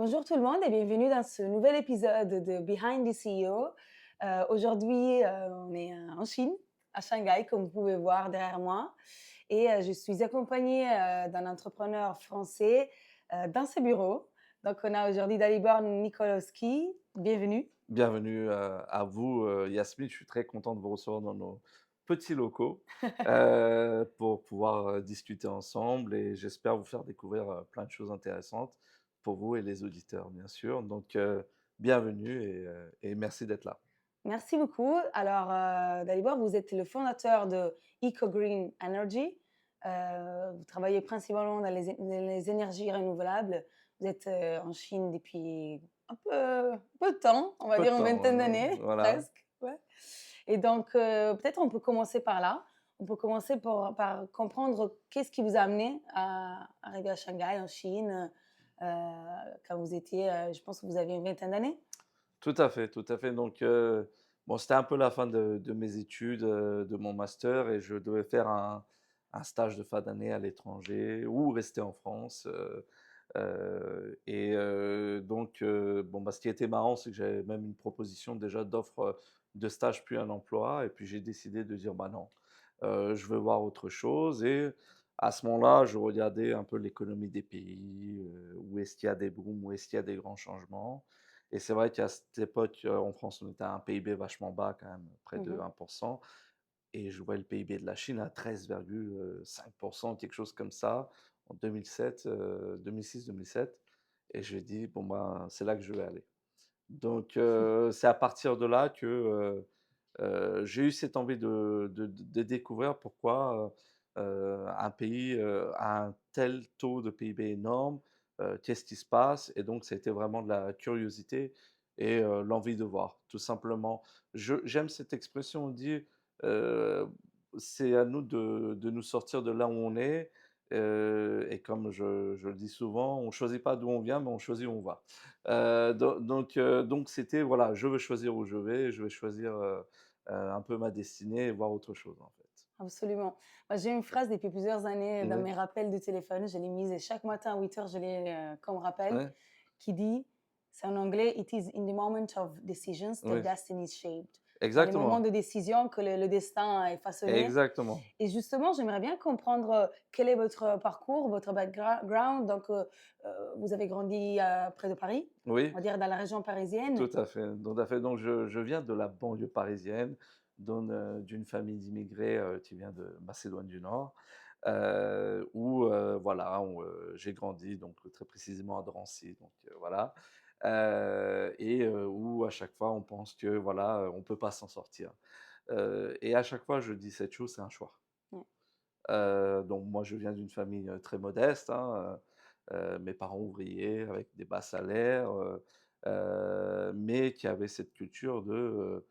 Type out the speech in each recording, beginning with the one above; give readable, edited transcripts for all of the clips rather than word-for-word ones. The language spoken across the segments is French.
Bonjour tout le monde et bienvenue dans ce nouvel épisode de Behind the CEO. Aujourd'hui, on est en Chine, à Shanghai, comme vous pouvez voir derrière moi. Et je suis accompagnée d'un entrepreneur français dans ses bureaux. Donc, on a aujourd'hui Dalibor Nikolowski. Bienvenue. Bienvenue à vous, Yasmine. Je suis très content de vous recevoir dans nos petits locaux pour pouvoir discuter ensemble et j'espère vous faire découvrir plein de choses intéressantes pour vous et les auditeurs, bien sûr. Donc, bienvenue et merci d'être là. Merci beaucoup. Alors, Dalibor, vous êtes le fondateur de Eco Green Energy. Vous travaillez principalement dans les énergies renouvelables. Vous êtes en Chine depuis peu de temps, on va Peu de dire une temps, vingtaine hein, d'années, voilà. presque. Ouais. Et donc, peut-être on peut commencer par là. On peut commencer par comprendre qu'est-ce qui vous a amené à arriver à Shanghai, en Chine, quand vous étiez, je pense que vous aviez une vingtaine d'années. Tout à fait, tout à fait. Donc, bon, c'était un peu la fin de mes études, de mon master et je devais faire un stage de fin d'année à l'étranger ou rester en France. Donc, bon, bah, ce qui était marrant, c'est que j'avais même une proposition déjà d'offre de stage puis un emploi. Et puis, j'ai décidé de dire, bah non, je veux voir autre chose. Et à ce moment-là, je regardais un peu l'économie des pays, où est-ce qu'il y a des booms, où est-ce qu'il y a des grands changements. Et c'est vrai qu'à cette époque, en France, on était à un PIB vachement bas quand même, près de Mhm. 1%. Et je vois le PIB de la Chine à 13,5%, quelque chose comme ça, en 2007, 2006-2007. Et je dis, bon, ben, c'est là que je vais aller. Donc, c'est à partir de là que j'ai eu cette envie de découvrir pourquoi un pays a un tel taux de PIB énorme, qu'est-ce qui se passe? Et donc, c'était vraiment de la curiosité et l'envie de voir, tout simplement. J'aime cette expression, on dit, euh, c'est à nous de nous sortir de là où on est. Et comme je le dis souvent, on ne choisit pas d'où on vient, mais on choisit où on va. Donc c'était, voilà, je veux choisir où je vais choisir un peu ma destinée et voir autre chose, en fait. Absolument. Moi, j'ai une phrase depuis plusieurs années dans Ouais, mes rappels de téléphone, je l'ai mise et chaque matin à 8 heures, je l'ai comme rappel, ouais, qui dit, c'est en anglais, It is in the moment of decisions that ouais, destiny is shaped. Dans les moments exactement, de décision que le destin est façonné. exactement. Et justement, j'aimerais bien comprendre quel est votre parcours, votre background. Donc, vous avez grandi près de Paris, on Oui, va dire dans la région parisienne. tout à fait. Tout à fait. Donc je viens de la banlieue parisienne, d'une famille d'immigrés qui vient de Macédoine du Nord, où voilà, j'ai grandi, donc très précisément à Drancy, donc voilà. Où à chaque fois on pense que voilà, on peut pas s'en sortir. Et à chaque fois je dis cette chose, c'est un choix. Ouais. Donc moi, je viens d'une famille, très modeste, hein, mes parents ouvriers avec des bas salaires, mais qui avaient cette culture de,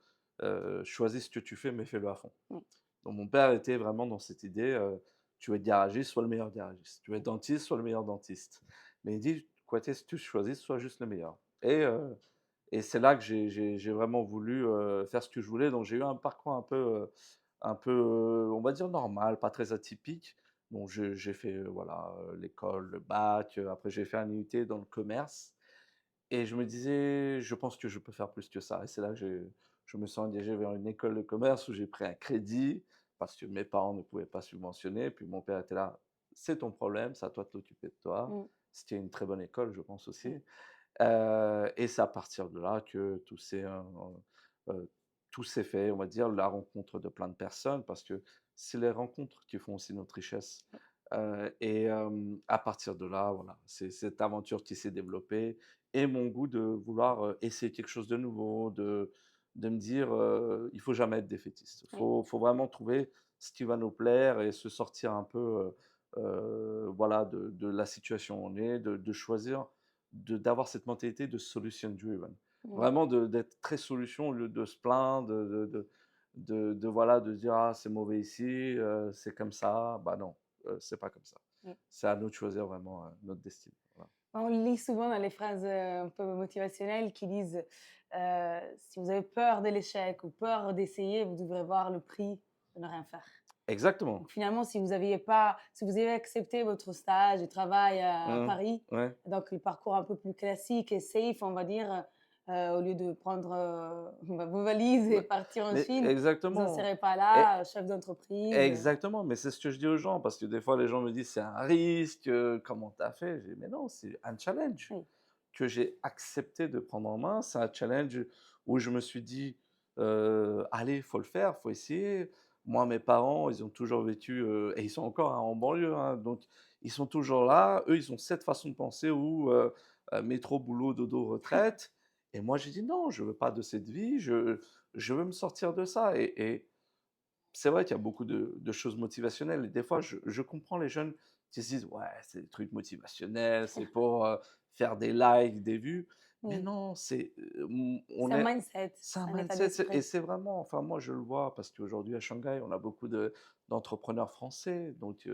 «Choisis ce que tu fais, mais fais-le à fond». Ouais. Donc mon père était vraiment dans cette idée, «Tu veux être garagiste, sois le meilleur garagiste. Tu veux être dentiste, sois le meilleur dentiste». Mais il dit: «Quoi qu'est-ce que tu choisisses, sois juste le meilleur». Et c'est là que j'ai vraiment voulu, faire ce que je voulais. Donc j'ai eu un parcours un peu, on va dire normal, pas très atypique. Bon, j'ai fait, voilà, l'école, le bac, après j'ai fait un IUT dans le commerce et je me disais: «Je pense que je peux faire plus que ça» et c'est là que je me suis engagé vers une école de commerce où j'ai pris un crédit parce que mes parents ne pouvaient pas subventionner. Puis mon père était là: «C'est ton problème, c'est à toi de t'occuper de toi». Mm, C'était une très bonne école, je pense aussi. mm. Et c'est à partir de là que heu, tout s'est fait, on va dire, la rencontre de plein de personnes parce que c'est les rencontres qui font aussi notre richesse. À partir de là, voilà, c'est cette aventure qui s'est développée et mon goût de vouloir, essayer quelque chose de nouveau, de me dire, «Il faut jamais être défaitiste». Oui. Faut vraiment trouver ce qui va nous plaire et se sortir un peu, voilà, de la situation où on est, de choisir d'avoir cette mentalité de solution driven. Mm. Vraiment d'être très solution au lieu de se plaindre, voilà, de dire: «Ah, c'est mauvais ici, c'est comme ça». Bah non, c'est pas comme ça. Oui. C'est à nous de choisir vraiment, notre destinée, voilà. On lit souvent dans les phrases un peu motivationnelles qui disent si vous avez peur de l'échec ou peur d'essayer, vous devrez voir le prix de ne rien faire. Exactement. Donc finalement, si vous avez accepté votre stage de travail à Mmh. Paris, Ouais. donc le parcours un peu plus classique et safe, on va dire, au lieu de prendre, bah, vos valises et Ouais. partir en Mais Chine, vous en exactement. serez pas Et là, chef d'entreprise, exactement, mais c'est ce que je dis aux gens parce que des fois les gens me disent: «C'est un risque, comment tu as fait?» Je dis: «Mais non, c'est un challenge oui, que j'ai accepté de prendre en main. C'est un challenge où je me suis dit: «Allez, faut le faire, faut essayer». Moi, mes parents, ils ont toujours vécu, et ils sont encore, hein, en banlieue, hein, donc ils sont toujours là. Eux, ils ont cette façon de penser où, métro, boulot, dodo, retraite et moi, j'ai dit: «Non, je veux pas de cette vie, je veux me sortir de ça» et c'est vrai qu'il y a beaucoup de choses motivationnelles et des fois, je comprends les jeunes qui se disent: «Ouais, c'est des trucs motivationnels, c'est pour, faire des likes, des vues». Mais oui. non, C'est on un est mindset, c'est un c'est un état mindset, et d'esprit. c'est vraiment enfin, moi, je le vois parce qu'aujourd'hui à Shanghai, on a beaucoup d'entrepreneurs français, donc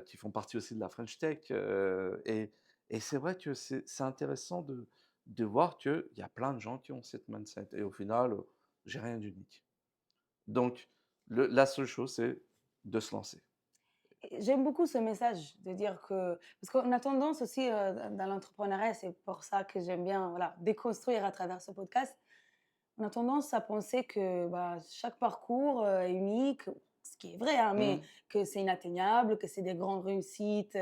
qui font partie aussi de la French Tech, et c'est vrai que c'est intéressant de voir qu'il y a plein de gens qui ont cette mindset et au final, j'ai rien d'unique. Donc, la seule chose, c'est de se lancer. Et j'aime beaucoup ce message de dire que parce qu'on a tendance aussi, dans l'entrepreneuriat, c'est pour ça que j'aime bien, voilà, déconstruire à travers ce podcast. On a tendance à penser que, bah, chaque parcours, est unique, ce qui est vrai, hein, mais Mmh, que c'est inatteignable, que c'est des grandes réussites,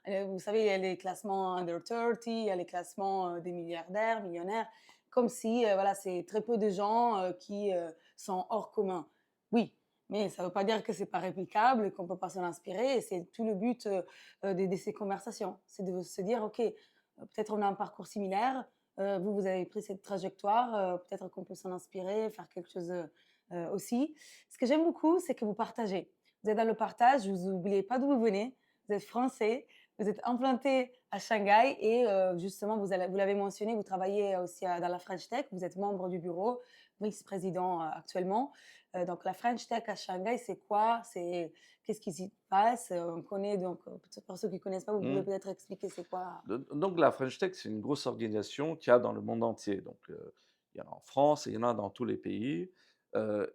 vous savez, il y a les classements under 30, il y a les classements, des milliardaires, millionnaires, comme si, voilà, c'est très peu de gens, qui, sont hors commun. Oui, mais ça ne veut pas dire que c'est pas réplicable, qu'on peut pas s'en inspirer et c'est tout le but, de ces conversations. C'est de se dire: «OK, peut-être on a un parcours similaire, vous, vous avez pris cette trajectoire, peut-être qu'on peut s'en inspirer, faire quelque chose aussi. Ce que j'aime beaucoup, c'est que vous partagez. Vous êtes dans le partage, vous n'oubliez pas d'où vous venez, vous êtes français, vous êtes implanté à Shanghai et justement, vous l'avez mentionné, vous travaillez aussi dans la French Tech, vous êtes membre du bureau, vice-président actuellement. Donc la French Tech à Shanghai, c'est quoi? Qu'est-ce qui s'y passe? On connaît donc, peut-être pour ceux qui ne connaissent pas, vous pouvez mmh. peut-être expliquer c'est quoi? Donc la French Tech, c'est une grosse organisation qu'il y a dans le monde entier. Donc, il y en a en France et il y en a dans tous les pays.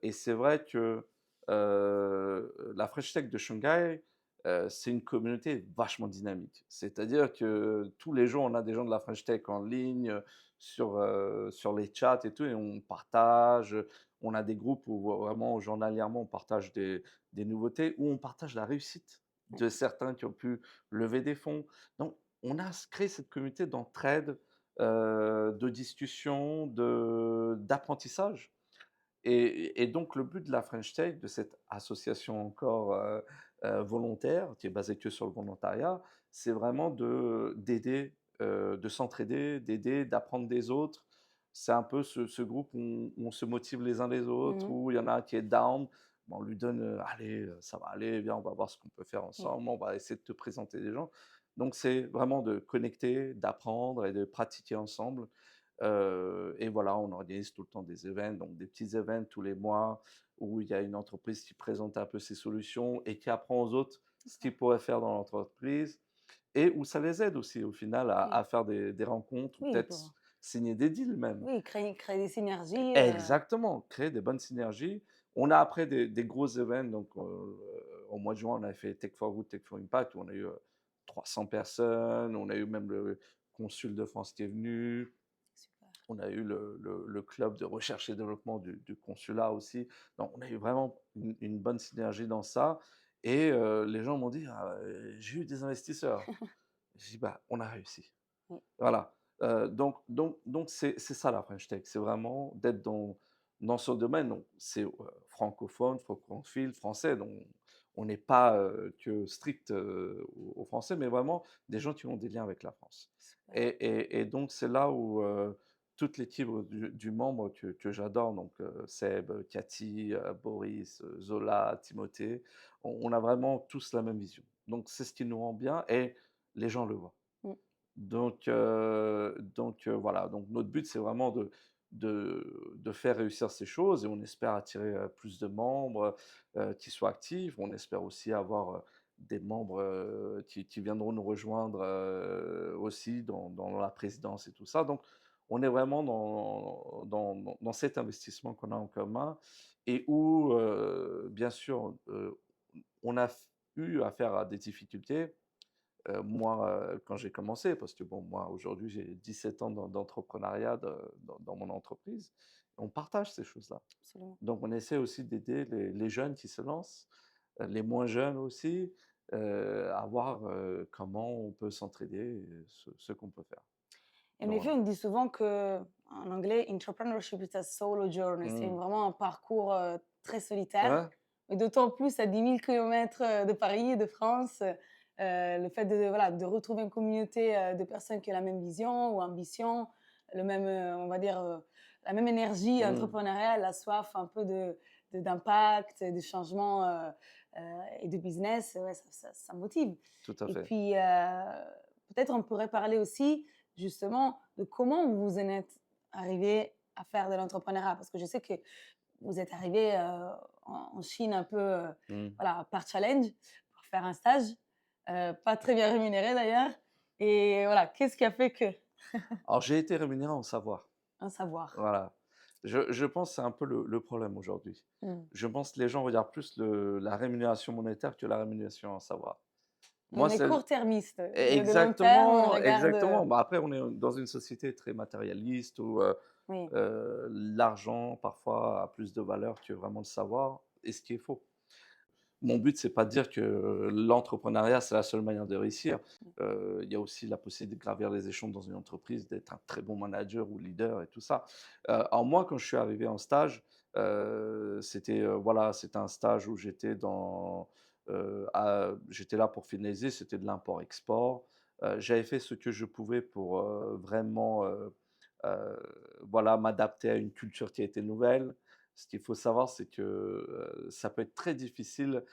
Et c'est vrai que, la French Tech de Shanghai, c'est une communauté vachement dynamique. C'est-à-dire que tous les jours, on a des gens de la French Tech en ligne, sur les chats et tout et on partage, on a des groupes où vraiment journalièrement on partage des nouveautés, où on partage la réussite de certains qui ont pu lever des fonds. Donc on a créé cette communauté d'entraide, de discussion, d'apprentissage et donc le but de la French Tech, de cette association encore, volontaire, qui est basée que sur le volontariat, c'est vraiment d'aider, de s'entraider, d'aider, d'apprendre des autres. C'est un peu ce groupe où on se motive les uns les autres, Mmh. où il y en a un qui est down, ben on lui donne, «Allez, ça va aller, viens, on va voir ce qu'on peut faire Oui. ensemble, on va essayer de te présenter des gens». Donc c'est vraiment de connecter, d'apprendre et de pratiquer ensemble. Et voilà, on organise tout le temps des events, donc des petits events tous les mois où il y a une entreprise qui présente un peu ses solutions et qui apprend aux autres ce qu'ils pourraient faire dans l'entreprise et où ça les aide aussi au final à OK. faire des rencontres ou Oui, peut-être pour signer des deals même. oui, créer des synergies, Exactement, créer des bonnes synergies. On a après des gros événements, donc au mois de juin, on a fait Tech for Good, Tech for Impact, où on a eu 300 personnes, on a eu même le consul de France qui est venu, super. on a eu le club de recherche et développement du consulat aussi. Donc on a eu vraiment une bonne synergie dans ça et les gens m'ont dit: «Ah, j'ai eu des investisseurs». J'ai dit: «Bah, on a réussi». Oui, Voilà, donc c'est ça la French Tech, c'est vraiment d'être dans ce domaine. Donc c'est, francophone, francophile, français, donc on n'est pas, que strict, aux Français, mais vraiment des gens qui ont des liens avec la France super. et donc c'est là où, toute l'équipe du membre que j'adore, donc Seb, Cathy, Boris, Zola, Timothée, on a vraiment tous la même vision. Donc c'est ce qui nous rend bien et les gens le voient. Mmh. Donc voilà, donc notre but, c'est vraiment de faire réussir ces choses et on espère attirer, plus de membres, qui soient actifs. On espère aussi avoir, des membres, qui viendront nous rejoindre, aussi dans la présidence et tout ça. Donc on est vraiment dans cet investissement qu'on a en commun et où, bien sûr, on a eu affaire à des difficultés. Moi, quand j'ai commencé, parce que bon, moi, aujourd'hui, j'ai 17 ans d'entrepreneuriat dans mon entreprise, on partage ces choses-là. Absolument. Donc, on essaie aussi d'aider les jeunes qui se lancent, les moins jeunes aussi, à voir comment on peut s'entraider, et ce qu'on peut faire. En Donc, effet, voilà. on dit souvent que, en anglais, entrepreneurship is a solo journey. C'est Mm. vraiment un parcours très solitaire. Ouais. Et d'autant plus à 10 000 kilomètres de Paris et de France, le fait de, voilà, de retrouver une communauté de personnes qui ont la même vision ou ambition, le même, on va dire, la même énergie Mm. entrepreneuriale, la soif un peu d'impact, de changement et de business, ouais, ça motive. Tout à Et fait. puis, peut-être on pourrait parler aussi justement de comment vous en êtes arrivé à faire de l'entrepreneuriat. Parce que je sais que vous êtes arrivé en Chine un peu Mm. voilà, par challenge pour faire un stage, pas très bien rémunéré d'ailleurs. Et voilà, qu'est-ce qui a fait que Alors, j'ai été rémunéré en savoir. un savoir. Voilà. Je pense que c'est un peu le problème aujourd'hui. Mm. Je pense que les gens regardent plus la rémunération monétaire que la rémunération en savoir. Moi, On est c'est court-termiste. De long terme, on exactement, regarde. exactement. Bah, après, on est dans une société très matérialiste où Oui, l'argent, parfois, a plus de valeur que vraiment le savoir, et ce qui est faux. Mon but, c'est pas de dire que l'entrepreneuriat, c'est la seule manière de réussir. Il y a aussi la possibilité de gravir les échelons dans une entreprise, d'être un très bon manager ou leader et tout ça. Alors moi, quand je suis arrivé en stage, c'était voilà, c'était un stage où j'étais là pour finaliser, c'était de l'import-export. J'avais fait ce que je pouvais pour vraiment euh, voilà, m'adapter à une culture qui était nouvelle. Ce qu'il faut savoir, c'est que ça peut être très difficile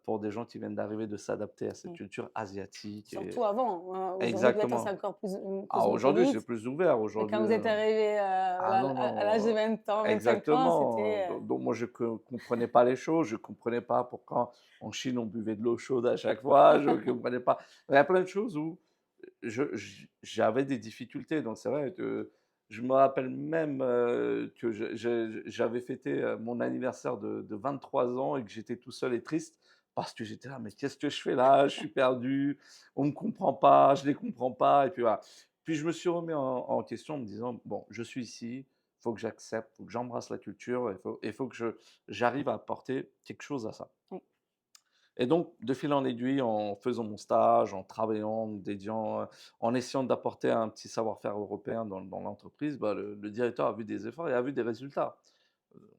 pour des gens qui viennent d'arriver de s'adapter à cette oui. culture asiatique. Surtout avant, hein. Aujourd'hui, peut-être c'est Exactement. encore plus Ah, aujourd'hui, c'est cosmopolite. plus ouvert. Mais Aujourd'hui, quand vous êtes arrivé ah voilà, non, à l'âge de non, 20 ans, 25 ans, exactement. c'était. Donc, moi, je ne comprenais pas les choses. Je ne comprenais pas pourquoi en Chine, on buvait de l'eau chaude à chaque fois. Je ne comprenais pas. Il y a plein de choses où j'avais des difficultés. Donc, c'est vrai que je me rappelle même que j'avais fêté mon anniversaire de 23 ans et que j'étais tout seul et triste parce que j'étais là, mais qu'est-ce que je fais là? Je suis perdu, on ne me comprend pas, je ne les comprends pas. Et puis voilà. Puis je me suis remis en question en me disant, bon, je suis ici, il faut que j'accepte, il faut que j'embrasse la culture, il faut que j'arrive à apporter quelque chose à ça. Oui. Et donc, de fil en aiguille, en faisant mon stage, en travaillant, en me dédiant, en essayant d'apporter un petit savoir-faire européen dans l'entreprise, bah, le directeur a vu des efforts et a vu des résultats.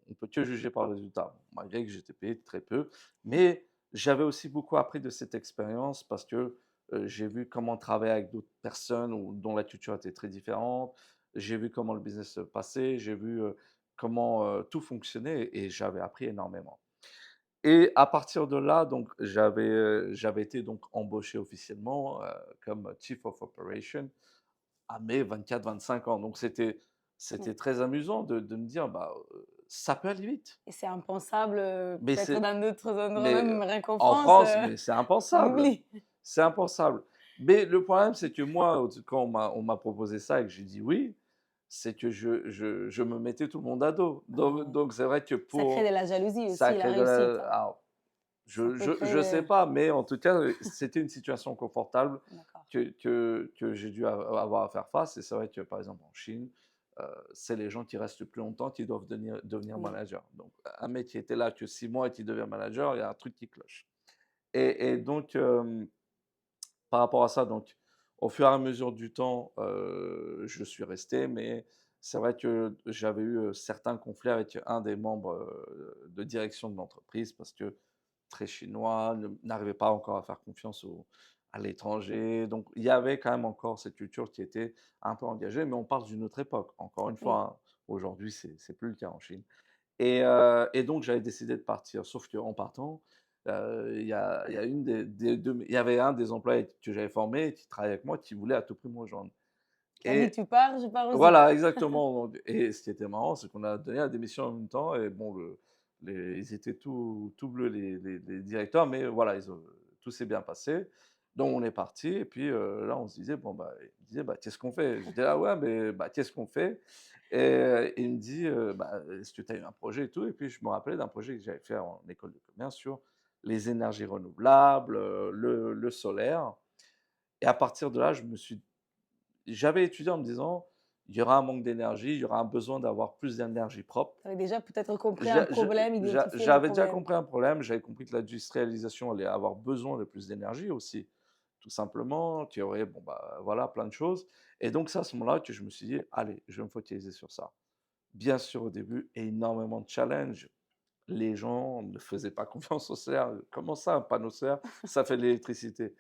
On peut que juger par le résultat, malgré que j'étais payé très peu. Mais j'avais aussi beaucoup appris de cette expérience parce que j'ai vu comment travailler avec d'autres personnes dont la culture était très différente. J'ai vu comment le business se passait, j'ai vu comment tout fonctionnait et j'avais appris énormément. Et à partir de là, donc j'avais été donc embauché officiellement, comme Chief of Operation à mes 24-25 ans. Donc Oui. c'était très amusant de me dire: «Bah, ça peut aller vite». Et c'est impensable, Mais peut-être c'est dans d'autres endroits, mais même rien qu'en en France, France, mais c'est on impensable, oublie. c'est impensable. Mais le problème, c'est que moi, quand on m'a proposé ça et que j'ai dit «oui», c'est que je me mettais tout le monde à dos. Ah Donc ouais. donc c'est vrai que Ça crée pour de la jalousie ça aussi, la crée de réussite, la hein. alors Ça peut je sais créer. pas, mais en tout cas, c'était une situation confortable D'accord. que j'ai dû avoir à faire face. Et c'est vrai que, par exemple, en Chine, c'est les gens qui restent le plus longtemps qui doivent devenir Oui. manager. Donc, un mec qui était là que 6 mois et qui devient manager, il y a un truc qui cloche. Et donc, par rapport à ça, donc, au fur et à mesure du temps, je suis resté, mais c'est vrai que j'avais eu certains conflits avec un des membres de direction de l'entreprise parce que très chinois, n'arrivait pas encore à faire confiance à l'étranger. Donc, il y avait quand même encore cette culture qui était un peu engagée, mais on parle d'une autre époque. Encore une Oui. fois, hein, aujourd'hui, c'est plus le cas en Chine. Et donc, j'avais décidé de partir. Sauf qu'en partant, il y a il y avait un des employés que j'avais formé, qui travaillait avec moi, qui voulait à tout prix me rejoindre. Qui a dit: Et «Tu pars, je pars aussi». voilà, exactement. Et ce qui était marrant, c'est qu'on a donné la démission en même temps. Et bon, ils étaient tout bleus, les directeurs, mais voilà, tout s'est bien passé. Donc, on est parti. Et puis là, on se disait, bon, bah, il me disait, bah, qu'est-ce qu'on fait? Je disais, ah ouais, mais bah, qu'est-ce qu'on fait? Et il me dit, bah, est-ce que tu as eu un projet et tout? Et puis, je me rappelais d'un projet que j'avais fait en école de commerce sur les énergies renouvelables, le solaire. Et à partir de là, j'avais étudié en me disant, il y aura un manque d'énergie, il y aura un besoin d'avoir plus d'énergie propre. Tu avais déjà peut-être compris un problème, identifié le J'avais déjà problème. compris un problème, j'avais compris que l'industrialisation allait avoir besoin de plus d'énergie aussi, tout simplement, qu'il y aurait, bon, bah, voilà, plein de choses. Et donc, c'est à ce moment-là que je me suis dit, allez, je vais me focaliser sur ça. Bien sûr, au début, énormément de challenges. Les gens ne faisaient pas confiance au solaire. Comment ça, un panneau solaire, ça fait de l'électricité?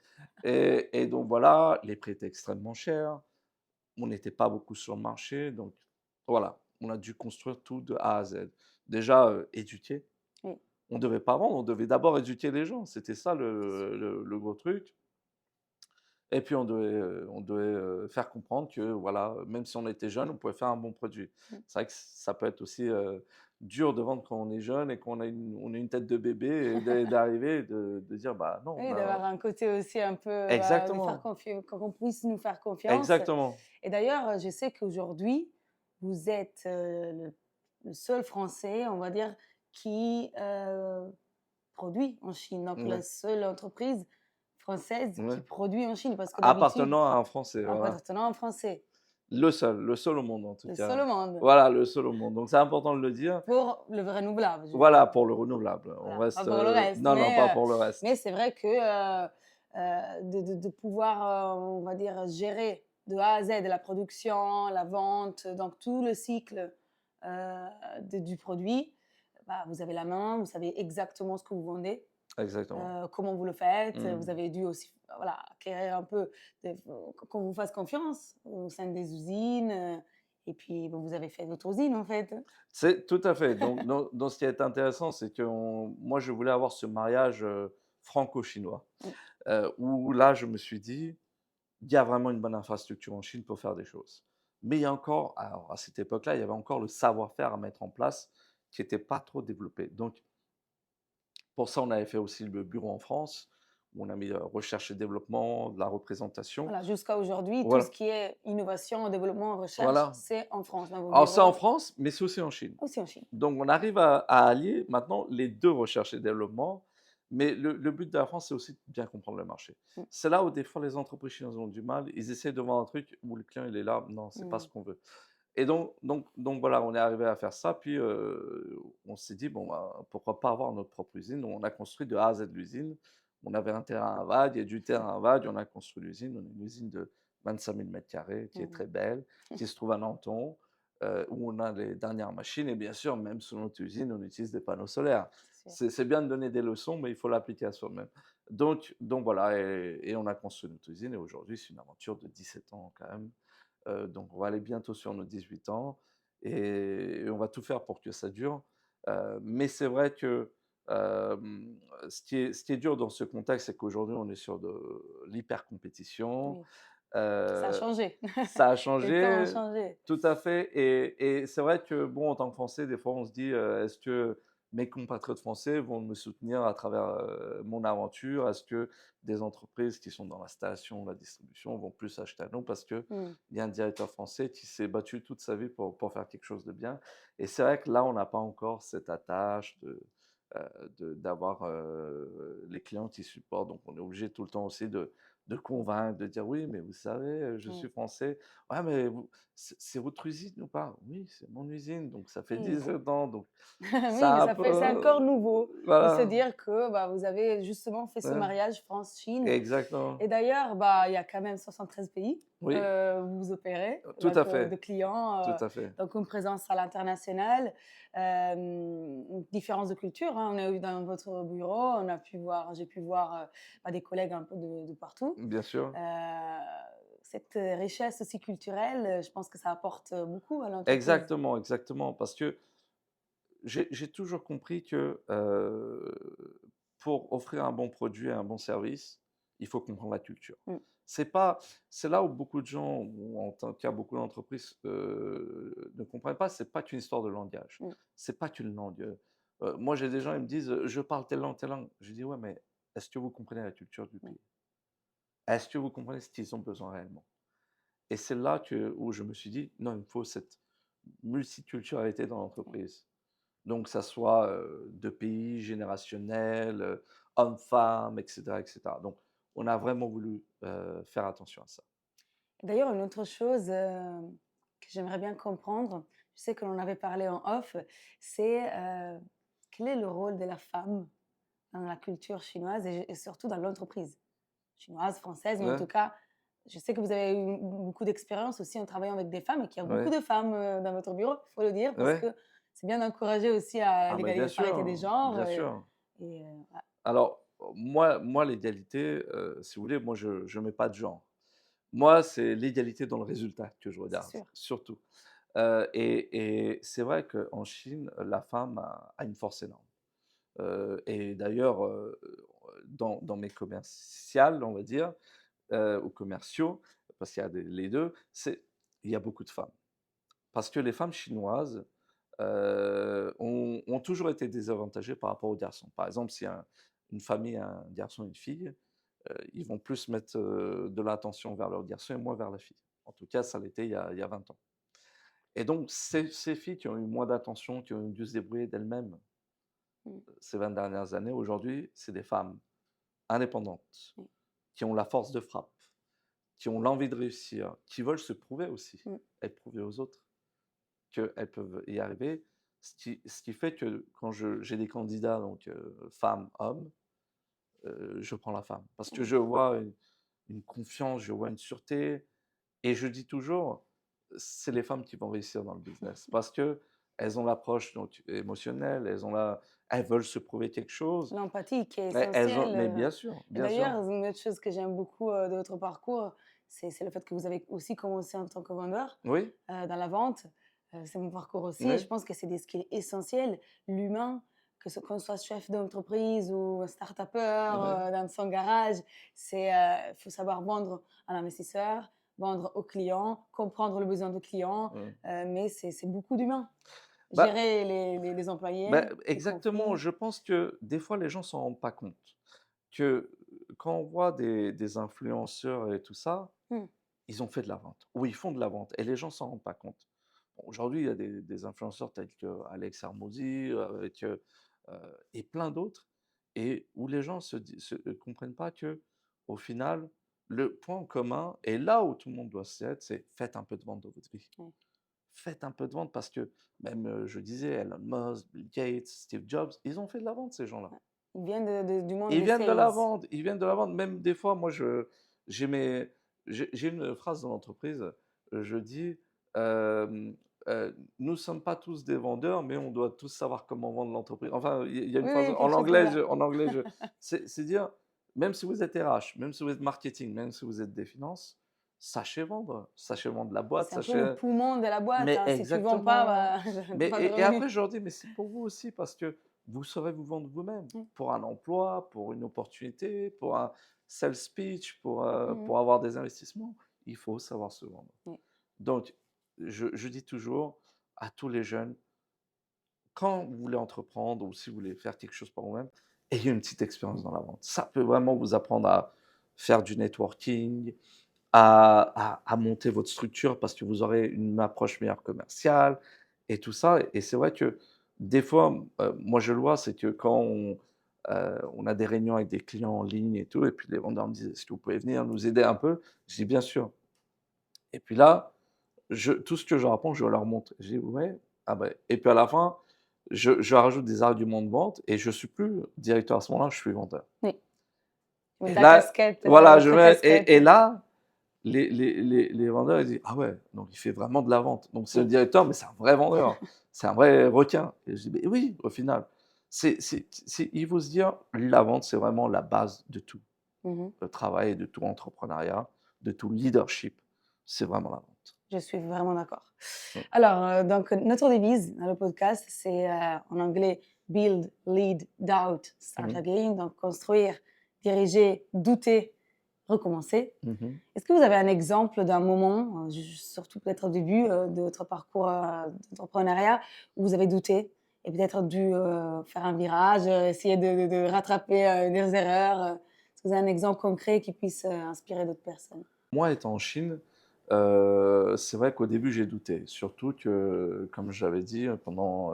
Et donc voilà, les prix étaient extrêmement chers. On n'était pas beaucoup sur le marché, donc voilà, on a dû construire tout de A à Z. Déjà, éduquer. Oui, On ne devait pas vendre, on devait d'abord éduquer les gens. C'était ça c'est sûr. le gros truc. Et puis on devait faire comprendre que voilà, même si on était jeune, on pouvait faire un bon produit. Mmh. C'est vrai que ça peut être aussi, dur de vendre quand on est jeune et qu'on a une tête de bébé et d'arriver et de dire: «Bah non, Oui, bah» d'avoir un côté aussi un peu, bah, de faire exactement, confiance, qu'on puisse nous faire confiance. exactement. Et d'ailleurs, je sais qu'aujourd'hui, vous êtes, le seul Français, on va dire, qui, produit en Chine. Donc la Ouais, seule entreprise française qui ouais. produit en Chine, parce que d'habitude, Appartenant à un Français, voilà. appartenant en Français, Le seul au monde en tout le seul cas. au monde, Voilà, le seul au monde. Donc c'est important de le dire. pour le renouvelable, je veux Voilà, dire. pour le renouvelable. On Voilà, pas reste, pour le reste, non, non, pas pour le mais reste. c'est vrai que, de pouvoir, on va dire, gérer de A à Z la production, la vente, donc tout le cycle, du produit, bah, vous avez la main, vous savez exactement ce que vous vendez, Exactement. comment vous le faites. Vous Mmh. avez dû aussi, voilà, acquérir un peu de qu'on vous fasse confiance au sein des usines, et puis, bon, vous avez fait votre usine, en fait. C'est tout à fait. Donc dans ce qui est intéressant, c'est que moi, je voulais avoir ce mariage, franco-chinois, Mmh. où là, je me suis dit: «Il y a vraiment une bonne infrastructure en Chine pour faire des choses». Mais il y a encore alors à cette époque-là, il y avait encore le savoir-faire à mettre en place qui était pas trop développé. Donc pour ça, on avait fait aussi le bureau en France, où on a mis, recherche et développement, de la représentation. Voilà, jusqu'à aujourd'hui, tout ce Voilà, qui est innovation, développement, recherche, voilà. c'est en France, dans vos Alors c'est en bureaux, France, mais c'est aussi en Chine. aussi en Chine. Donc on arrive à allier maintenant les 2 recherche et développement, mais le but de la France, c'est aussi de bien comprendre le marché. Mmh. C'est là où des fois les entreprises chinoises ont du mal, ils essaient de vendre un truc où le client il est là: «Non, c'est pas Mmh. ce qu'on veut». Et donc voilà, on est arrivé à faire ça, puis, on s'est dit: «Bon, bah, pourquoi pas avoir notre propre usine?» On a construit de A à Z l'usine. On avait un terrain à Vaud, il y a du terrain à Vaud, on a construit l'usine. On a une usine de 25 000 m² qui est Mmh. très belle, qui se trouve à Menton, où on a les dernières machines et bien sûr, même sur notre usine, on utilise des panneaux solaires. C'est sûr. C'est bien de donner des leçons, mais il faut l'appliquer à soi-même. Donc voilà et on a construit notre usine et aujourd'hui, c'est une aventure de 17 ans quand même. Donc on va aller bientôt sur nos 18 ans et on va tout faire pour que ça dure. Mais c'est vrai que, ce qui est dur dans ce contexte, c'est qu'aujourd'hui, on est sur de l'hyper-compétition. Oui, ça a Heu, changé. Ça a Les temps ont changé, changé. tout à fait et c'est vrai que bon, en tant que Français, des fois, on se dit, «Est-ce que mes compatriotes français vont me soutenir à travers, mon aventure? Est-ce que des entreprises qui sont dans l'installation, la distribution vont plus acheter à nous?» parce qu'il Mmh. y a un directeur français qui s'est battu toute sa vie pour faire quelque chose de bien et c'est vrai que là, on n'a pas encore cette attache d'avoir, les clients qui supportent donc on est obligé tout le temps aussi de convaincre, de dire: «Oui, mais vous savez, je Mmh. suis français». «Ouais, mais vous c'est votre usine ou pas?» «Oui, c'est mon usine, donc ça fait Oui. 17 ans», donc Oui, mais ça a un ça peu fait, c'est encore nouveau de se voilà, dire que, bah, vous avez justement fait ce ouais, mariage France-Chine. exactement. Et d'ailleurs, bah, il y a quand même 73 pays, Oui, où vous opérez, tout donc à de fait, clients, tout à fait. donc une présence à l'international, une différence de culture, hein. On a eu dans votre bureau, on a pu voir j'ai pu voir, bah, des collègues un peu de partout. Bien sûr. Heu, cette richesse aussi culturelle, je pense que ça apporte, beaucoup à l'entreprise. Exactement, exactement, parce que j'ai toujours compris que, pour offrir un bon produit et un bon service, il faut comprendre la culture. Mmh, C'est pas c'est là où beaucoup de gens, ou en tout cas beaucoup d'entreprises, ne comprennent pas, c'est pas qu'une histoire de langage. mmh, C'est pas qu'une langue, moi j'ai des gens, ils me disent: «Je parle telle langue, telle langue». Je dis: «Ouais, mais est-ce que vous comprenez la culture du mmh, pays? Est-ce que vous comprenez ce qu'ils ont besoin réellement?» Et c'est là où je me suis dit: «Non, il me faut cette multiculturalité dans mmh. l'entreprise». Donc ça soit, de pays, générationnel, homme-femme, etc. Donc, on a vraiment voulu faire attention à ça. D'ailleurs, une autre chose, que j'aimerais bien comprendre, je sais que l'on avait parlé en off, c'est, quel est le rôle de la femme dans la culture chinoise et surtout dans l'entreprise chinoise, française, mais en tout Ouais, cas, je sais que vous avez eu beaucoup d'expérience aussi en travaillant avec des femmes et qu'il y a beaucoup ouais, de femmes, dans votre bureau, il faut le dire, parce ouais. que c'est bien d'encourager aussi à Ah, mais l'égalité, parité des genres, bien sûr. et ouais, Alors, moi l'égalité, si vous voulez, moi, je mets pas de genre. Moi, c'est l'égalité dans le résultat que je c'est regarde, sûr. surtout. Et c'est vrai qu'en Chine, la femme a une force énorme. Et d'ailleurs, dans mes commerciales, on va dire, ou commerciaux, parce qu'il y a les 2, il y a beaucoup de femmes. Parce que les femmes chinoises, ont toujours été désavantagées par rapport aux garçons. Par exemple, si une famille a un garçon et une fille, ils vont plus mettre, de l'attention vers leur garçon et moins vers la fille. En tout cas, ça l'était il y a 20 ans. Et donc ces filles qui ont eu moins d'attention, qui ont dû se débrouiller d'elles-mêmes, Mmh, ces 20 dernières années, aujourd'hui, c'est des femmes indépendantes, mmh, qui ont la force de frappe, qui ont l'envie de réussir, qui veulent se prouver aussi mmh. et prouver aux autres qu'elles peuvent y arriver. Ce qui fait que quand j'ai des candidats, donc femmes, hommes, je prends la femme. Parce que Mmh. je vois une confiance, je vois une sûreté. Et je dis toujours, c'est les femmes qui vont réussir dans le business. Parce que elles ont l'approche donc émotionnelle, elles veulent se prouver quelque chose. L'empathie qui est Elles ont, essentielle, mais bien sûr, et bien sûr. d'ailleurs, une autre chose que j'aime beaucoup, de votre parcours, c'est le fait que vous avez aussi commencé en tant que vendeur, Oui, dans la vente. C'est mon parcours aussi et je oui, pense que c'est des skills essentiels. L'humain, qu'on soit chef d'entreprise ou un start-upper, oui. dans son garage, faut savoir vendre à l'investisseur, vendre au client, comprendre le besoin du client, Mmh. mais c'est beaucoup d'humain. Bah, Gérer les employés, les exactement. conflits. Je pense que des fois, les gens s'en rendent pas compte. Que quand on voit des influenceurs et tout ça, Mmh. ils ont fait de la vente. Ou ils font de la vente. Et les gens s'en rendent pas compte. Bon, aujourd'hui, il y a des influenceurs tels que Alex Hermosi, et plein d'autres, et où les gens comprennent pas que, au final, le point commun, et là où tout le monde doit se être, c'est faites un peu de vente dans votre vie. Ouais. Faites un peu de vente parce que même, je disais, Elon Musk, Bill Gates, Steve Jobs, ils ont fait de la vente, ces gens-là. Ils viennent du monde Ils des viennent de la sales. vente, ils viennent de la vente. Même des fois, moi, j'ai mes j'ai une phrase dans l'entreprise, je dis, hem, «Nous sommes pas tous des vendeurs, mais on doit tous savoir comment vendre l'entreprise». Enfin, il y a une Oui, phrase oui, quelque chose comme ça. en anglais, c'est dire, même si vous êtes RH, même si vous êtes marketing, même si vous êtes des finances, sachez vendre la boîte, C'est un peu le sachez. poumon de la boîte, Mais hein. Si tu vends pas, exactement. bah, tu Mais pas de et revenus. après je leur dis: «Mais c'est pour vous aussi parce que vous saurez vous vendre vous-même, Mmh. pour un emploi, pour une opportunité, pour un sales pitch, Mmh mh. pour avoir des investissements, il faut savoir se vendre». Oui. Donc je dis toujours à tous les jeunes, quand vous voulez entreprendre ou si vous voulez faire quelque chose par vous-même, ayez une petite expérience dans la vente. Ça peut vraiment vous apprendre à faire du networking, à monter votre structure parce que vous aurez une approche meilleure commerciale et tout ça. Et c'est vrai que des fois, moi je le vois, c'est que quand on a des réunions avec des clients en ligne et tout, et puis les vendeurs me disent: «Est-ce que vous pouvez venir nous aider un peu?» Je dis: «Bien sûr». Et puis là, tout ce que je leur apprends, je leur montre. Je dis: «Ouais, ah ben», et puis à la fin, je rajoute des arguments de vente et je suis plus directeur à ce moment-là, je suis vendeur. Oui. Tu mets Et ta là, casquette, voilà, l'autre et casquette. là, les vendeurs, ils disent: «Ah ouais, donc il fait vraiment de la vente. Donc c'est le Oui. directeur, mais c'est un vrai vendeur. C'est un vrai requin». Et je dis: «Mais oui, au final». Il faut se dire, la vente, c'est vraiment la base de tout. Mmh mh. Le travail, de tout entrepreneuriat, de tout leadership, c'est vraiment la vente. Je suis vraiment d'accord. Mmh. Alors, donc notre devise dans le podcast, c'est, en anglais «Build, lead, doubt, start Mmh. again», donc construire, diriger, douter, recommencer. Mmh. Est-ce que vous avez un exemple d'un moment, surtout peut-être au début, de votre parcours, d'entrepreneuriat, où vous avez douté et peut-être dû, faire un virage, essayer de rattraper, des erreurs, est-ce que vous avez un exemple concret qui puisse, inspirer d'autres personnes? Moi, étant en Chine, c'est vrai qu'au début, j'ai douté. Surtout que, comme j'avais dit, pendant,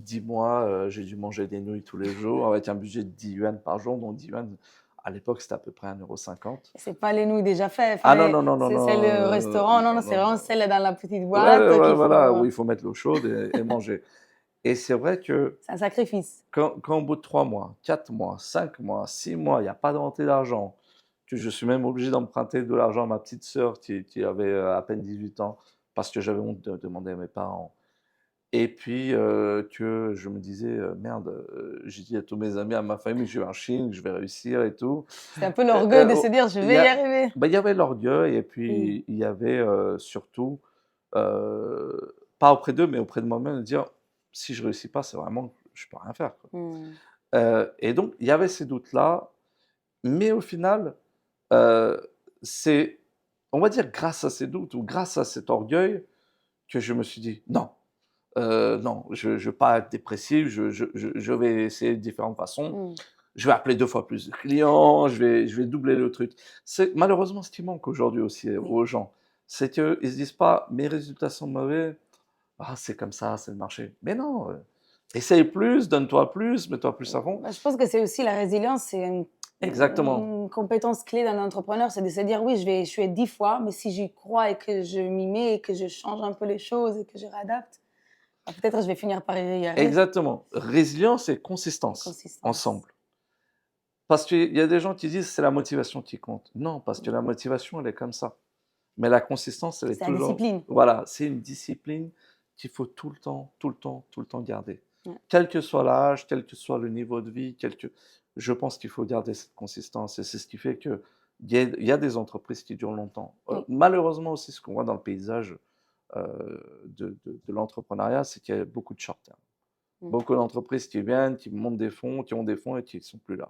10 mois, j'ai dû manger des nouilles tous les jours avec un budget de 10 yuan par jour. Donc 10 yuan, à l'époque, c'était à peu près 1,50 €. C'est pas les nouilles déjà faites, Ah enfin, non, non, non, non, c'est celles au restaurant, non, non, non, c'est non, vraiment non. celles dans la petite Ouais, boîte ouais, qu'il voilà, faut. où il faut mettre l'eau chaude et manger. Et c'est vrai que C'est un sacrifice. quand au bout de 3 mois, 4 mois, 5 mois, 6 mois, il y a pas de rentrée d'argent, que je suis même obligé d'emprunter de l'argent à ma petite sœur qui avait, à peine 18 ans, parce que j'avais honte de demander à mes parents. Et puis, que je me disais: «Merde, j'ai dit à tous mes amis, à ma famille, je vais en Chine, que je vais réussir et tout». C'est un peu l'orgueil de se Oh, dire: «Je il vais y y a arriver». bah, il y avait l'orgueil et Oui. puis il y avait, surtout, pas auprès d'eux, mais auprès de moi-même, de dire: «Si je réussis pas, c'est vraiment que je peux rien faire, quoi». Mmh. Et donc il y avait ces doutes-là, mais au final, heu, c'est, on va dire, grâce à ces doutes ou grâce à cet orgueil que je me suis dit: «Non, non, je vais pas être dépressif, je vais essayer différentes façons. Mmh. Je vais appeler 2 fois plus de clients, je vais doubler le truc». C'est malheureusement ce qui manque aujourd'hui aussi Oui. aux gens. C'est qu'ils se disent pas: «Mes résultats sont mauvais, ah, c'est comme ça, c'est le marché». Mais non, essaye plus, donne-toi plus, mets-toi plus à fond. Bah, je pense que c'est aussi la résilience, c'est Exactement, une compétence clé d'un entrepreneur, c'est de se dire: «Oui, je vais échouer 10 fois, mais si j'y crois et que je m'y mets et que je change un peu les choses et que je réadapte, bah, peut-être je vais finir par y arriver». exactement. Résilience et Et consistance consistance. ensemble. Parce qu'il y a des gens qui disent: «C'est la motivation qui compte». Non, parce que la motivation, elle est comme ça. Mais la consistance, elle est C'est la toujours, discipline. voilà, c'est une discipline qu'il faut tout le temps, tout le temps, tout le temps garder. Ouais. Quel que soit l'âge, quel que soit le niveau de vie, je pense qu'il faut garder cette consistance et c'est ce qui fait qu'il y a des entreprises qui durent longtemps. Oui. Malheureusement aussi, ce qu'on voit dans le paysage, de l'entrepreneuriat, c'est qu'il y a beaucoup de short term. Mmh. Beaucoup d'entreprises qui viennent, qui montent des fonds, qui ont des fonds et qui ne sont plus là.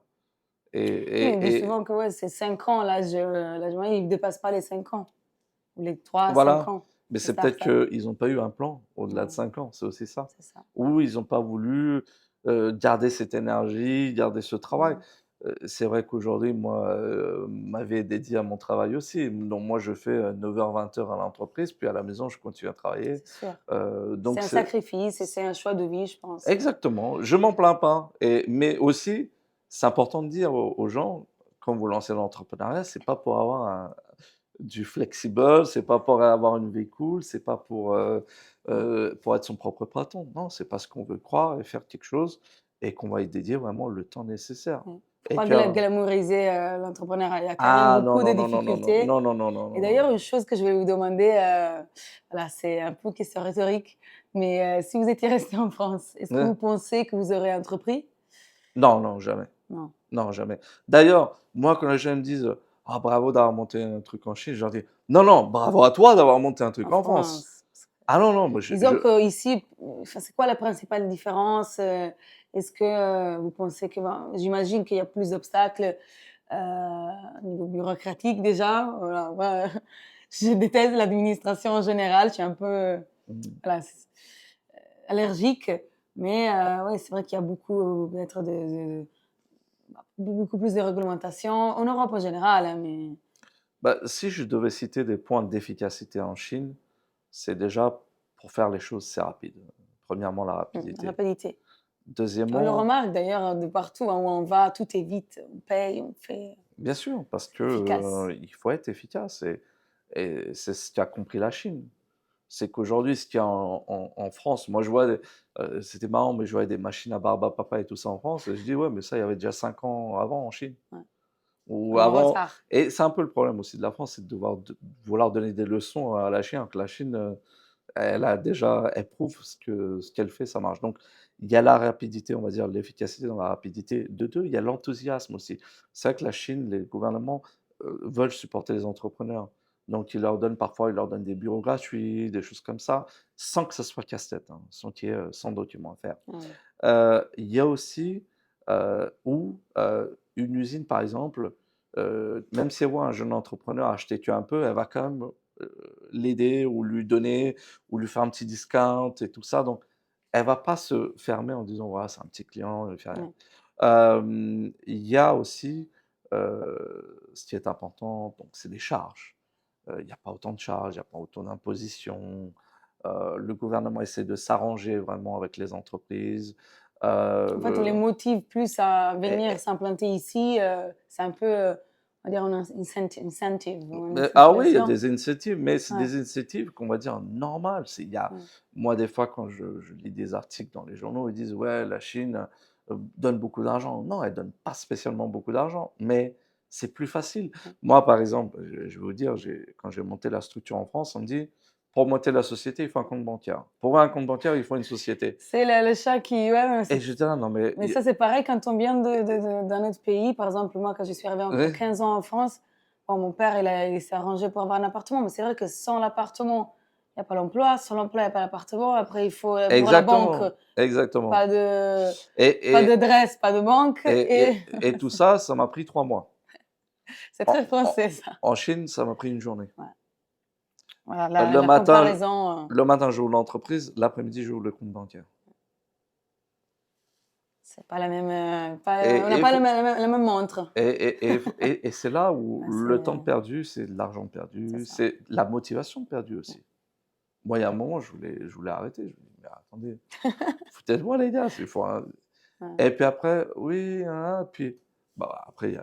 Et Oui, on dit et et souvent que ouais, c'est 5 ans l'âge moyen, il ne dépasse pas les 5 ans ou les 3 à 5 voilà, ans mais de c'est peut-être start-up. qu'ils n'ont pas eu un plan au-delà de Ouais, 5 ans, c'est aussi ça. c'est ça. Ou ils n'ont pas voulu, garder cette énergie, garder ce travail. Mmh. C'est vrai qu'aujourd'hui, moi, ma vie est dédiée à mon travail aussi. Donc moi, je fais, 9h-20h à l'entreprise, puis à la maison, je continue à travailler. C'est sûr. C'est Donc un c'est sacrifice et c'est un choix de vie, je pense. exactement, je m'en plains pas mais aussi, c'est important de dire aux gens, quand vous lancez l'entrepreneuriat, c'est pas pour avoir du flexible, c'est pas pour avoir une vie cool, c'est pas Mmh. pour être son propre patron. Non, c'est parce qu'on veut croire et faire quelque chose et qu'on va y dédier vraiment le temps nécessaire. Mmh. Faut Et pas que glamouriser, l'entrepreneuriat. Il y a quand même ah non, beaucoup de non, non, non, non, non, difficultés non, non, non, non, et non, d'ailleurs, non. une chose que je vais vous demander, voilà, c'est un peu une question rhétorique, mais si vous étiez resté en France, est-ce que vous Ouais. pensez que vous aurez entrepris? Non, non, jamais. Non, Non, jamais. D'ailleurs, moi, quand les gens me disent, «Ah bravo d'avoir monté un truc en Chine», je leur dis: «Non, non, bravo à toi d'avoir monté un truc en en France». France. Ah non, non, moi Disons qu'ici, enfin, c'est quoi la principale différence? Est-ce que, vous pensez que ben, j'imagine qu'il y a plus d'obstacles, au niveau bureaucratique déjà, voilà, moi, je déteste l'administration en général, je suis un peu, mmh. voilà, allergique, mais ouais, c'est vrai qu'il y a beaucoup, peut-être beaucoup plus de réglementation, en Europe en général, hein, mais Bah, si je devais citer des points d'efficacité en Chine, c'est déjà pour faire les choses, c'est rapide. Premièrement, la rapidité. rapidité. On le Deuxièmement, remarque d'ailleurs de partout, hein, où on va, tout est vite, on paye, on fait, bien sûr, parce que, efficace. il faut être efficace et c'est ce qu'a compris la Chine. C'est qu'aujourd'hui, ce qu'il y a en France, moi je vois c'était marrant, mais je voyais des machines à barbe à papa et tout ça en France et je dis: «Ouais, mais ça, il y avait déjà 5 ans avant en Chine». Ouais. Ou On est en avant, retard. et c'est un peu le problème aussi de la France, c'est de devoir vouloir donner des leçons à la Chine, alors que la Chine, elle prouve ce qu'elle fait, ça marche. Donc il y a la rapidité, on va dire, l'efficacité dans la rapidité. De 2, il y a l'enthousiasme aussi. C'est vrai que la Chine, les gouvernements, veulent supporter les entrepreneurs. Donc ils leur donnent des bureaux gratuits, des choses comme ça, sans que ça soit casse-tête, hein, sans qu'il y ait, 100 documents à faire. Ouais. Il y a aussi, une usine, par exemple, même si elle voit un jeune entrepreneur acheter qu'un peu, elle va quand même, l'aider ou lui donner ou lui faire un petit discount et tout ça. Donc, elle va pas se fermer en disant: «Voilà, c'est un petit client, il fait rien». Ouais. Il y a aussi, ce qui est important, donc c'est des charges. Il y a pas autant de charges, il y a pas autant d'impositions. Le gouvernement essaie de s'arranger vraiment avec les entreprises. En fait, on les Le motive plus à et venir et s'implanter ici. C'est un peu, on va dire, un incentive ou une ah oui, il y a incentivation. des initiatives, mais c'est Ouais, des initiatives qu'on va dire normales. C'est il y a ouais, moi, des fois, quand je lis des articles dans les journaux, ils disent: «Ouais, la Chine, donne beaucoup d'argent». Non, elle donne pas spécialement beaucoup d'argent, mais c'est plus facile. ouais. Moi, par exemple, je vais vous dire, quand j'ai monté la structure en France, on me dit: «Pour monter la société, il faut un compte bancaire. Pour avoir un compte bancaire, il faut une société». C'est le chat qui, ouais, ouais, Et j'étais là: «Non mais mais ça, c'est pareil quand on vient d'un autre pays. Par exemple, moi, quand je suis arrivée à ouais, 15 ans en France, bon, mon père, il s'est arrangé pour avoir un appartement. Mais c'est vrai que sans l'appartement, il n'y a pas l'emploi. Sans l'emploi, il n'y a pas l'appartement. Après, il faut, pour la banque, exactement, exactement». pas de, pas Et d'adresse, pas de banque. Et et tout ça, ça m'a pris 3 mois. c'est En très en français, ça. en Chine, ça m'a pris une journée. Ouais. Voilà, Le la matin comparaison, le matin, j'ouvre l'entreprise, l'après-midi, j'ouvre le compte bancaire. c'est pas la même, pas, on n'a Et il pas faut la même montre. et c'est là où Ouais, le temps perdu, c'est de l'argent c'est perdu, ça. c'est la motivation perdue Ouais, aussi. Moi, il y a un ouais, moment, je voulais arrêter. Je me dis: «Mais attendez, foutez de moi les gars, il faut un». ouais. Et puis après, oui, hein, puis bah, après,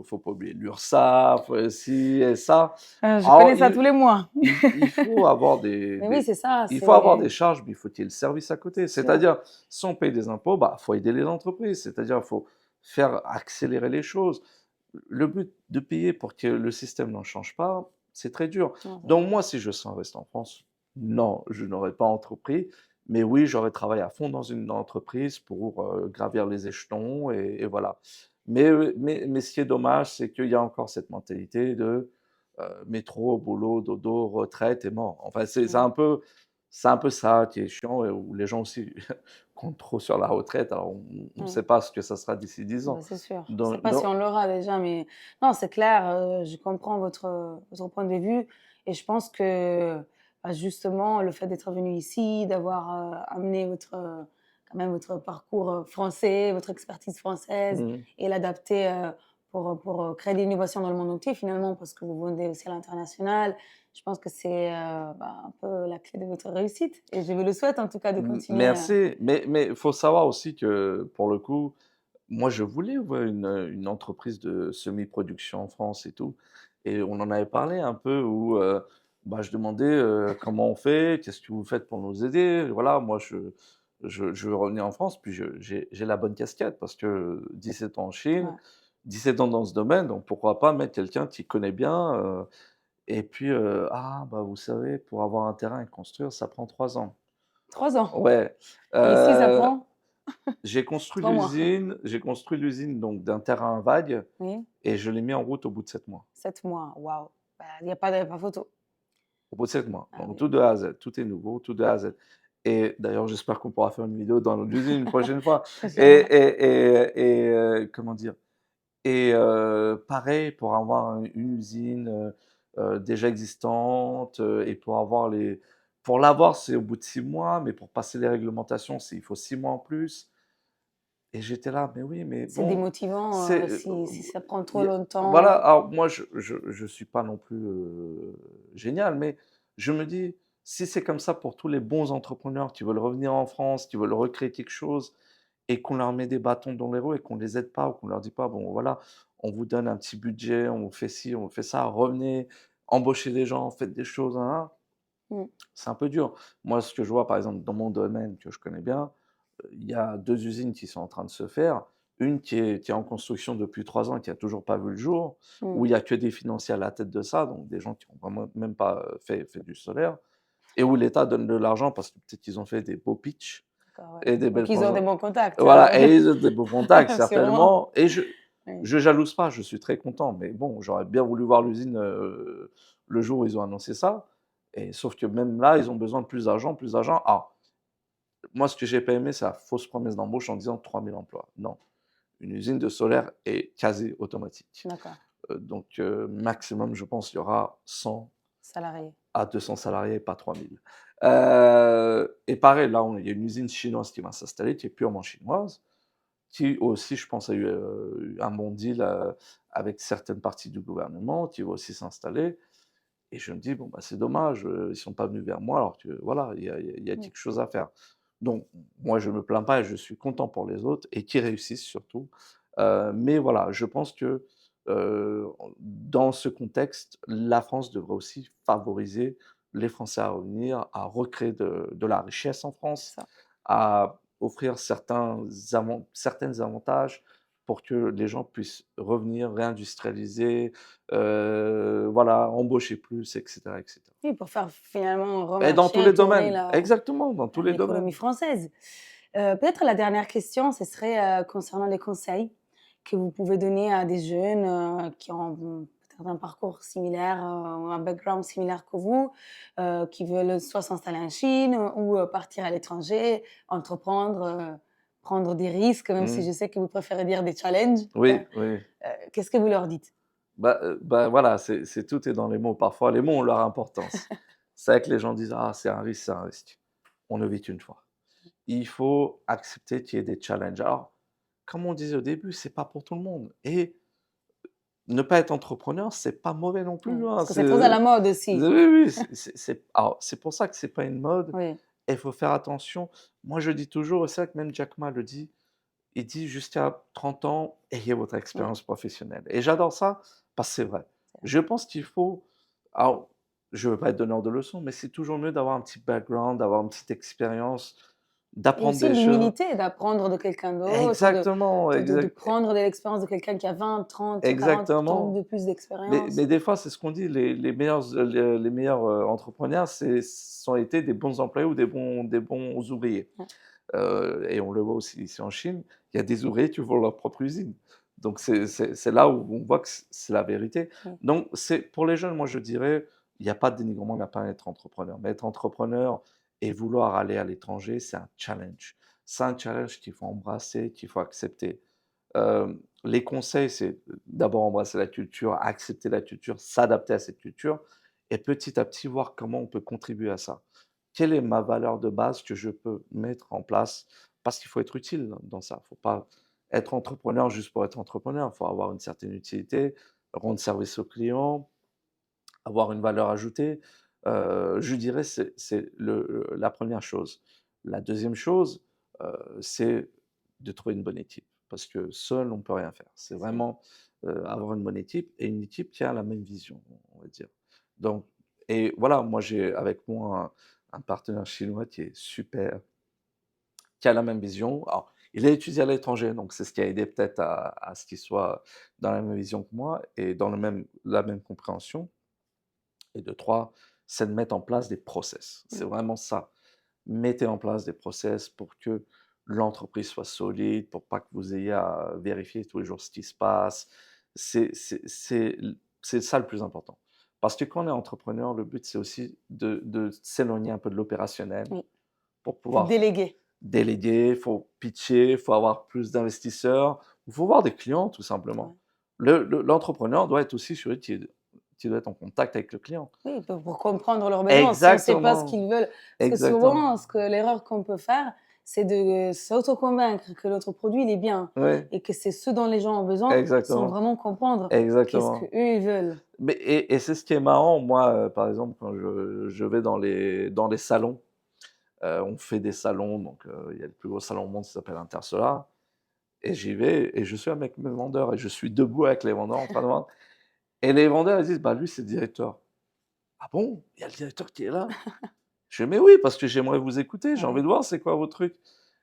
faut pas oublier l'URSSAF, ci et ça. Je Alors connais ça tous les mois. il faut avoir Mais oui, c'est ça, il faut avoir c'est des charges, mais il faut qu'il y ait le service à côté. sûr. C'est-à-dire, si on paye des impôts, bah, faut aider les entreprises. C'est-à-dire, il faut faire accélérer les choses. Le but de payer pour que le système n'en change pas, c'est très dur. Non, c'est Donc sûr. moi, si je suis resté en France, non, je n'aurais pas entrepris. Mais oui, j'aurais travaillé à fond dans une entreprise pour gravir les échelons et voilà. Mais ce qui est dommage, c'est qu'il y a encore cette mentalité de métro, boulot, dodo, retraite et mort. Enfin, Ouais. c'est un peu ça qui est chiant et où les gens aussi comptent trop sur la retraite. Alors, on ne Mmh. sait pas ce que ça sera d'ici 10 Bah, ans. c'est sûr. Je sais Donc, pas si on l'aura déjà, mais non, c'est clair, je comprends votre point de vue et je pense que, bah, justement, le fait d'être venu ici, d'avoir, amené quand même votre parcours, français, votre expertise française mmh. et l'adapter, pour, créer des innovations dans le monde entier finalement, parce que vous vendez aussi à l'international. Je pense que c'est, bah, un peu la clé de votre réussite et je vous le souhaite en tout cas de continuer, Merci, mais il faut savoir aussi que, pour le coup, moi, je voulais ouvrir une entreprise de semi-production en France et tout et on en avait parlé un peu où, bah, je demandais, «Comment on fait? Qu'est-ce que vous faites pour nous aider?» Voilà, moi, je veux revenir en France, puis j'ai la bonne casquette parce que 17 ans en Chine, ouais. 17 ans dans ce domaine, donc pourquoi pas mettre quelqu'un qui connaît bien, et puis, «Ah, bah, vous savez, pour avoir un terrain et construire, ça prend 3 ans». 3 ans Ouais, et ici ça heu prend j'ai 3 mois. construit l'usine donc d'un terrain vague Oui. et je l'ai mis en route au bout de 7 mois. 7 mois, waouh! Bah, il y a pas photo. Au bout de 7 mois, Ah donc oui, tout de A à Z, tout est nouveau, tout de A à Z et d'ailleurs, j'espère qu'on pourra faire une vidéo dans l'usine une prochaine fois prochainement. comment dire? Pareil pour avoir une usine, déjà existante, et pour l'avoir, c'est au bout de 6 mois, mais pour passer les réglementations, il faut 6 mois en plus. Et j'étais là: «Mais oui, mais C'est bon, démotivant, c'est, si ça prend il trop y a» voilà, longtemps. alors moi je suis pas non plus, génial, mais je me dis: «Si c'est comme ça pour tous les bons entrepreneurs qui veulent revenir en France, qui veulent recréer quelque chose et qu'on leur met des bâtons dans les roues et qu'on les aide pas ou qu'on leur dit pas: "Bon voilà, on vous donne un petit budget, on vous fait ci, on vous fait ça, revenez, embauchez des gens, faites des choses, nin nin", Mmh, c'est un peu dur. Moi, ce que je vois, par exemple, dans mon domaine que je connais bien, il y a 2 usines qui sont en train de se faire. Une qui est en construction depuis 3 ans et qui a toujours pas vu le jour, mmh. où il y a que des financiers à la tête de ça, donc des gens qui ont vraiment même pas, fait du solaire et où l'État donne de l'argent parce que peut-être qu'ils ont fait des beaux pitchs D'accord, ouais. et des Donc belles ils ont des présent bons contacts, voilà et ils ont des beaux contacts sûrement. certainement et Oui, je jalouse pas, je suis très content, mais bon, j'aurais bien voulu voir l'usine, le jour où ils ont annoncé ça et sauf que même là, ils ont besoin de plus d'argent, plus d'argent. Ah, moi, ce que j'ai pas aimé, c'est la fausse promesse d'embauche en disant 3 000 emplois. Non, une usine de solaire est quasi automatique. d'accord, Donc, maximum, je pense, il y aura 100 salarié. à 200 salariés, pas 3 000. Et pareil, là, il y a une usine chinoise qui va s'installer, qui est purement chinoise, qui aussi, je pense, a eu un bon deal avec certaines parties du gouvernement, qui va aussi s'installer. Et je me dis: «Bon, bah, c'est dommage, ils sont pas venus vers moi alors que voilà, il y a Oui. quelque chose à faire». Donc moi, je me plains pas et je suis content pour les autres et qu'ils réussissent surtout. Mais voilà, je pense que, dans ce contexte, la France devrait aussi favoriser les Français à revenir, à recréer de la richesse en France, C'est ça. à offrir certains avantages pour que les gens puissent revenir, réindustrialiser, voilà, embaucher plus et cetera et cetera. Oui, pour faire finalement Et dans tous remarcher les et tourner domaines, la exactement, dans tous les l'économie domaines. française. Peut-être la dernière question, ce serait, concernant les conseils que vous pouvez donner à des jeunes, qui ont peut-être un parcours similaire, ou un background similaire que vous, qui veulent soit s'installer en Chine ou, partir à l'étranger, entreprendre, prendre des risques, même si Mmh. je sais que vous préférez dire des challenges. Oui, oui. Qu'est-ce que vous leur dites? Bah, voilà, c'est tout est dans les mots. Parfois, les mots ont leur importance. C'est vrai que les gens disent: «Ah, c'est un risque, c'est un risque». On ne vit qu'une fois. Il faut accepter qu'il y ait des challenges. Alors, comme on disait au début, c'est pas pour tout le monde et ne pas être entrepreneur, c'est pas mauvais non plus, hein. Parce que c'est très à la mode aussi. Oui, oui, c'est pour ça que c'est pas une mode Oui, et il faut faire attention. Moi, je dis toujours et c'est vrai que même Jack Ma le dit, il dit: «Jusqu'à 30 ans, ayez votre oui, expérience professionnelle» et j'adore ça parce que c'est vrai. Je pense qu'il faut alors, je veux pas être donneur de leçons, mais c'est toujours mieux d'avoir un petit background, d'avoir une petite expérience, et d'apprendre aussi des choses. l'humilité d'apprendre de quelqu'un d'autre, Exactement, de prendre de l'expérience de quelqu'un qui a 20, 30, 40 ans exactement. de plus Mais d'expérience. des fois, c'est ce qu'on dit, les meilleurs, entrepreneurs, sont été des bons employés ou des bons ouvriers. Ouais, Et on le voit aussi ici en Chine, il y a des ouvriers qui ouvrent leur propre usine. Donc c'est là où on voit que c'est la vérité. oui, Donc c'est pour les jeunes, moi je dirais, il y a pas de dénigrement, il n'y a pas à être entrepreneur. Mais être entrepreneur et vouloir aller à l'étranger, c'est un challenge. C'est un challenge qu'il faut embrasser, qu'il faut accepter. Les conseils, c'est d'abord embrasser la culture, accepter la culture, s'adapter à cette culture et petit à petit voir comment on peut contribuer à ça. Quelle est ma valeur de base que je peux mettre en place? Parce qu'il faut être utile dans ça. Il ne faut pas être entrepreneur juste pour être entrepreneur. Il faut avoir une certaine utilité, rendre service aux clients, avoir une valeur ajoutée. Je dirais c'est la première chose. La deuxième chose, c'est de trouver une bonne équipe parce que seul, on peut rien faire. C'est c'est sûr. vraiment, avoir une bonne équipe et une équipe qui a la même vision, on va dire. Donc et voilà, moi, j'ai avec moi un partenaire chinois qui est super, qui a la même vision. Alors, il a étudié à l'étranger, donc c'est ce qui a aidé peut-être à ce qu'il soit dans la même vision que moi et dans la même compréhension. Et de 3, c'est de mettre en place des process. C'est Mmh. vraiment ça. Mettez en place des process pour que l'entreprise soit solide, pour pas que vous ayez à vérifier tous les jours ce qui se passe. C'est ça le plus important. Parce que quand on est entrepreneur, le but, c'est aussi de s'éloigner un peu de l'opérationnel Oui, pour pouvoir déléguer. déléguer, il faut pitcher, il faut avoir plus d'investisseurs, il faut voir des clients tout C'est simplement. vrai. L'entrepreneur doit être aussi celui qui doit être en contact avec le client. Oui, pour comprendre leurs besoins. Si on ne sait pas ce Exactement, qu'ils veulent, parce que exactement. souvent, l'erreur qu'on peut faire, c'est de s'auto-convaincre que notre produit, il est bien Oui, et que c'est ce dont les gens ont besoin sans exactement, vraiment comprendre qu'est-ce exactement. qu'eux, ils veulent. Mais et c'est ce qui est marrant, moi, par exemple, quand je vais dans les salons, on fait des salons, donc il y a le plus gros salon au monde qui s'appelle Intersolar et j'y vais et je suis avec mes vendeurs et je suis debout avec les vendeurs en train de vendre et les vendeurs, ils disent: «Bah, lui, c'est le directeur». «Ah bon? Il y a le directeur qui est là?» Je fais: «Mais oui, parce que j'aimerais vous écouter, j'ai envie Ouais, de voir c'est quoi vos trucs».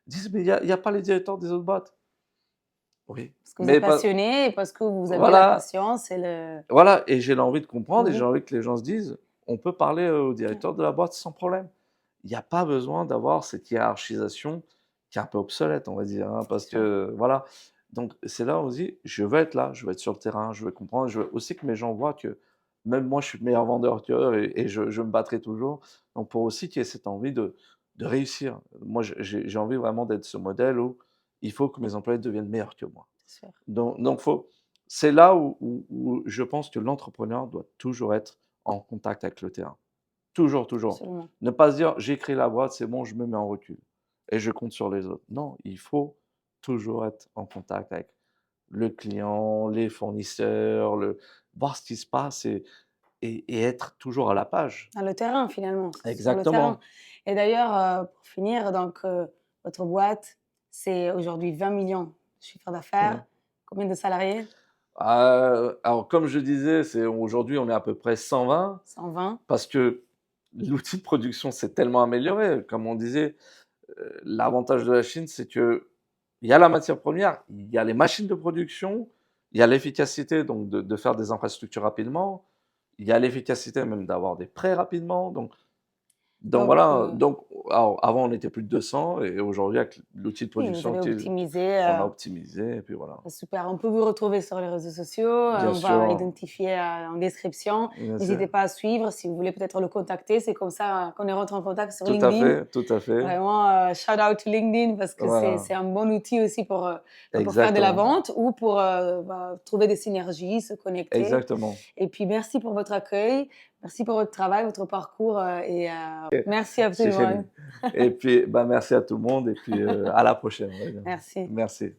Ils disent: «Mais il y a pas les directeurs des autres boîtes». Oui, parce que vous êtes mais pas passionné et parce que vous avez la voilà, patience et le voilà et j'ai envie de comprendre et j'ai oui, envie que les gens se disent: «On peut parler, au oui, directeur de la boîte sans problème». Il y a pas besoin d'avoir cette hiérarchisation qui est un peu obsolète, on va dire, hein, c'est parce sûr. que voilà. Donc c'est là où on se dit: «Je veux être là, je veux être sur le terrain, je veux comprendre, je veux aussi que mes gens voient que même moi je suis le meilleur vendeur qu'eux et je me battrai toujours». Donc pour aussi qu'il y ait cette envie de réussir. Moi j'ai envie vraiment d'être ce modèle où il faut que mes employés deviennent meilleurs que moi. C'est sûr, Donc c'est là où je pense que l'entrepreneur doit toujours être en contact avec le terrain. Toujours, toujours. absolument. Ne pas se dire: «J'ai créé la boîte, c'est bon, je me mets en recul et je compte sur les autres». Non, il faut toujours être en contact avec le client, les fournisseurs, voir ce qui se passe et être toujours à la page. Dans le terrain finalement, sur le terrain. Exactement. Et d'ailleurs, pour finir, donc votre boîte, c'est aujourd'hui 20 millions de chiffre Mmh. d'affaires. Combien de salariés? Alors comme je disais, aujourd'hui, on est à peu près 120 120. parce que l'outil de production s'est tellement amélioré. Comme on disait, l'avantage de la Chine, c'est qu'il y a la matière première, il y a les machines de production, il y a l'efficacité donc de faire des infrastructures rapidement, il y a l'efficacité même d'avoir des prêts rapidement. Donc Donc voilà, donc alors avant on était plus de 200 et aujourd'hui avec l'outil de oui, vous production avez optimisé, on a optimisé et puis voilà. super. On peut vous retrouver sur les réseaux sociaux, Bien on va sûr, identifier, en description. bien N'hésitez sûr. pas à suivre si vous voulez peut-être le contacter. C'est comme ça, qu'on est rentré en contact sur Tout à LinkedIn. fait, tout à fait. Vraiment, shout out to LinkedIn parce que Voilà, c'est un bon outil aussi pour faire de la exactement, vente ou pour, trouver des synergies, se connecter. exactement. Et puis merci pour votre accueil, merci pour votre travail, votre parcours, merci à tout C'est le monde. fini. Et puis, bah, merci à tout le monde et puis, à la prochaine, on va dire. Merci. Merci.